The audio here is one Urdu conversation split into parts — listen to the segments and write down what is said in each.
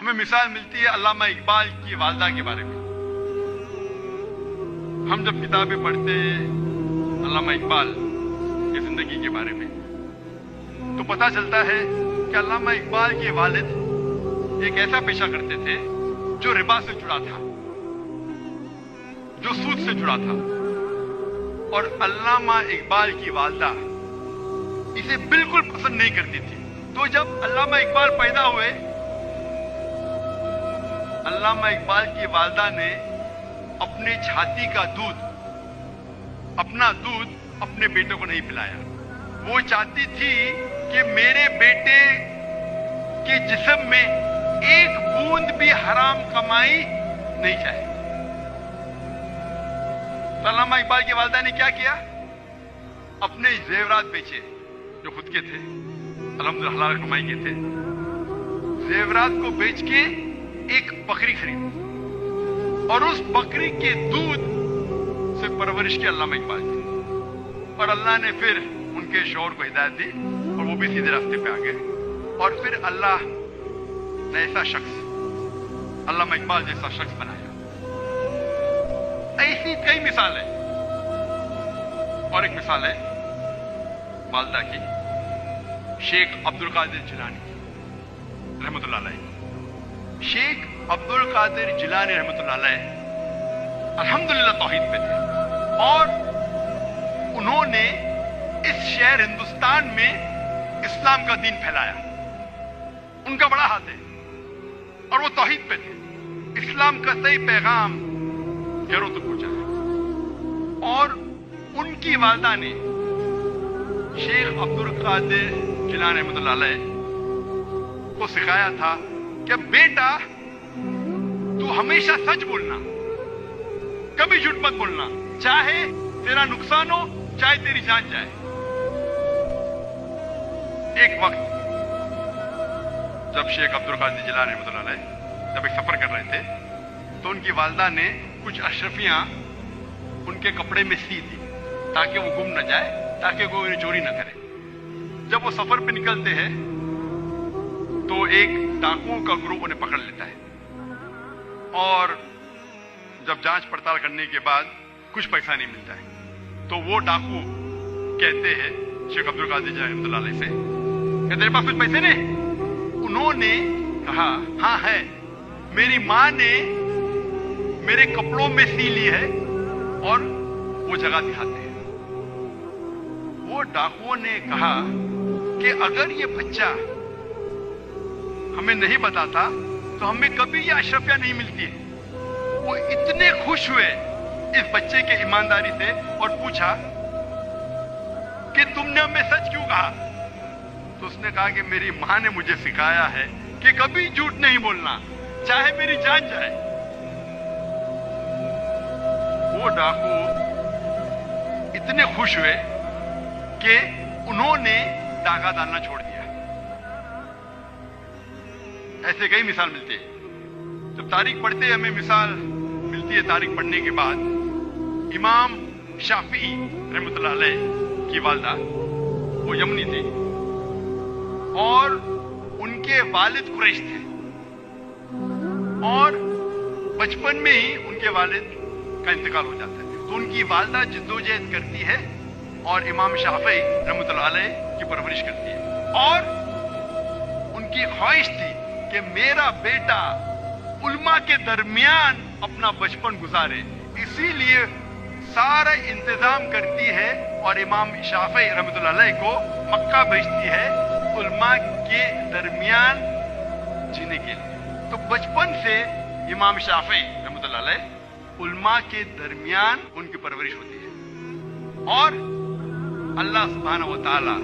ہمیں مثال ملتی ہے علامہ اقبال کی والدہ کے بارے میں. ہم جب کتابیں پڑھتے علامہ اقبال کی زندگی کے بارے میں تو پتہ چلتا ہے کہ علامہ اقبال کے والد ایک ایسا پیشہ کرتے تھے جو ربا سے جڑا تھا، جو سود سے جڑا تھا، اور علامہ اقبال کی والدہ اسے بالکل پسند نہیں کرتی تھی. تو جب علامہ اقبال پیدا ہوئے، علامہ اقبال کی والدہ نے اپنے چھاتی کا دودھ، اپنا دودھ اپنے بیٹے کو نہیں پلایا. وہ چاہتی تھی کہ میرے بیٹے کے جسم میں ایک بوند بھی حرام کمائی نہیں جائے. تو علامہ اقبال کی والدہ نے کیا کیا؟ اپنے زیورات بیچے جو خود کے تھے، الحمدللہ حلال کمائی کے تھے. زیورات کو بیچ کے ایک بکری خریدی اور اس بکری کے دودھ سے پرورش کی علامہ اقبال کی. اور اللہ نے پھر ان کے شوہر کو ہدایت دی اور وہ بھی سیدھے راستے پہ آ گئے. اور پھر اللہ نے ایسا شخص، علامہ اقبال جیسا شخص بنایا. ایسی کئی مثال ہے. اور ایک مثال ہے والدہ کی، شیخ عبد القادر جیلانی رحمۃ اللہ علیہ. شیخ عبد القادر جیلانی رحمۃ اللہ علیہ الحمدللہ توحید پہ تھے، اور انہوں نے اس شہر ہندوستان میں اسلام کا دین پھیلایا. ان کا بڑا ہاتھ ہے اور وہ توحید پہ تھے. اسلام کا صحیح پیغام گھروں تک پہنچا ہے. اور ان کی والدہ نے شیخ عبد القادر جیلانی رحمۃ اللہ علیہ کو سکھایا تھا کہ بیٹا تو ہمیشہ سچ بولنا، کبھی جھوٹ مت بولنا، چاہے تیرا نقصان ہو چاہے تیری جان جائے. ایک وقت جب شیخ عبد القادر جیلانی رحمۃ اللہ علیہ جب ایک سفر کر رہے تھے تو ان کی والدہ نے کچھ اشرفیاں ان کے کپڑے میں سی دی تاکہ وہ گم نہ جائے، تاکہ کوئی انہیں چوری نہ کرے. جب وہ سفر پہ نکلتے ہیں تو ایک ڈاکوؤں کا گروپ انہیں پکڑ لیتا ہے، اور جب جانچ پڑتال کرنے کے بعد کچھ پیسہ نہیں ملتا ہے تو وہ ڈاکو کہتے ہیں شیخ عبد القادر جیلانی رحمۃ اللہ علیہ سے کہ تیرے پاس کچھ پیسے نے؟ انہوں نے کہا ہاں ہے، میری ماں نے میرے کپڑوں میں سی لی ہے، اور وہ جگہ دکھاتے ہیں. وہ ڈاکوؤں نے کہا کہ اگر یہ بچہ ہمیں نہیں بتاتا تو ہمیں کبھی یہ اشرفیاں نہیں ملتی ہے. وہ اتنے خوش ہوئے اس بچے کے ایمانداری سے اور پوچھا کہ تم نے ہمیں سچ کیوں کہا؟ تو اس نے کہا کہ میری ماں نے مجھے سکھایا ہے کہ کبھی جھوٹ نہیں بولنا، چاہے میری جان جائے. وہ ڈاکو اتنے خوش ہوئے کہ انہوں نے ڈاکہ ڈالنا چھوڑ دیا. ایسے کئی مثال ملتی ہے. جب تاریخ پڑھتے ہمیں مثال ملتی ہے تاریخ پڑھنے کے بعد. امام شافعی رحمۃ اللہ علیہ کی والدہ وہ یمنی تھی اور ان کے والد قریش تھے، اور بچپن میں ہی ان کے والد کا انتقال ہو جاتا ہے. تو ان کی والدہ جدوجہد کرتی ہے اور امام شافعی رحمۃ اللہ علیہ کی پرورش کرتی ہے. اور ان کی خواہش تھی کہ میرا بیٹا علماء کے درمیان اپنا بچپن گزارے، اسی لیے سارا انتظام کرتی ہے اور امام شافعی رحمۃ اللہ علیہ کو مکہ بھیجتی ہے علماء کے درمیان جینے کے لیے. تو بچپن سے امام شافعی رحمۃ اللہ علیہ علماء کے درمیان ان کی پرورش ہوتی ہے. اور اللہ سبحانہ و تعالی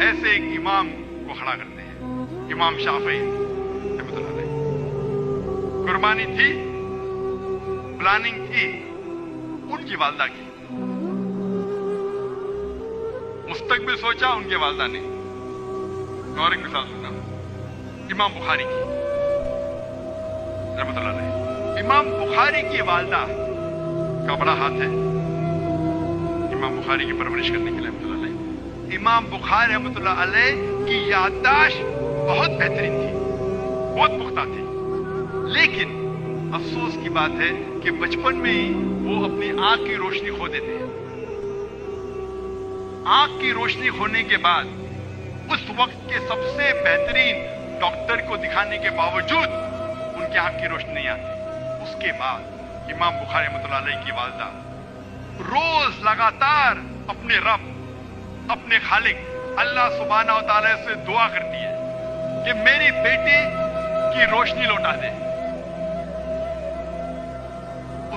ایسے ایک امام کو کھڑا کرتے ہیں، امام شافعی رحمۃ اللہ علیہ. قربانی تھی، پلاننگ تھی ان کی والدہ کی، مستقبل سوچا ان کے والدہ نے. اور ایک مثال سننا امام بخاری کی رحمۃ اللہ علیہ. امام بخاری کی والدہ کا بڑا ہاتھ ہے امام بخاری کی پرورش کرنے کے لیے رحمۃ اللہ علیہ. امام بخاری رحمۃ اللہ علیہ کی یادداشت بہت بہترین تھی، بہت پختہ تھی. لیکن افسوس کی بات ہے کہ بچپن میں ہی وہ اپنی آنکھ کی روشنی کھو دیتے ہیں. آنکھ کی روشنی کھونے کے بعد اس وقت کے سب سے بہترین ڈاکٹر کو دکھانے کے باوجود ان کی آنکھ کی روشنی نہیں آتی. اس کے بعد امام بخاری رحمۃ اللہ علیہ کی والدہ روز لگاتار اپنے رب، اپنے خالق اللہ سبحانہ و تعالیٰ سے دعا کرتی ہے کہ میری بیٹی کی روشنی لوٹا دے.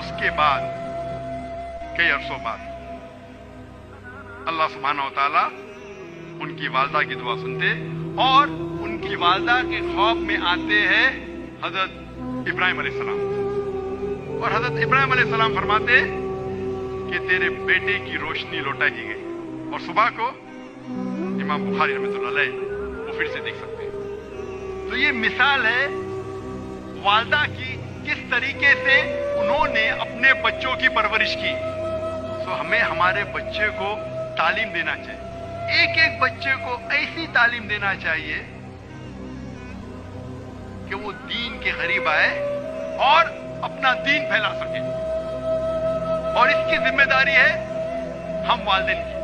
اس کے بعد کئی عرصوں بعد اللہ سبحانہ و تعالیٰ ان کی والدہ کی دعا سنتے اور ان کی والدہ کے خواب میں آتے ہیں حضرت ابراہیم علیہ السلام، اور حضرت ابراہیم علیہ السلام فرماتے کہ تیرے بیٹے کی روشنی لوٹا دی گئی. اور صبح کو امام بخاری رحمۃ اللہ علیہ وہ پھر سے دیکھ سکتے ہیں. تو یہ مثال ہے والدہ کی، کس طریقے سے انہوں نے اپنے بچوں کی پرورش کی. تو ہمیں ہمارے بچے کو تعلیم دینا چاہیے، ایک ایک بچے کو ایسی تعلیم دینا چاہیے کہ وہ دین کے قریب آئے اور اپنا دین پھیلا سکے. اور اس کی ذمہ داری ہے ہم والدین کی.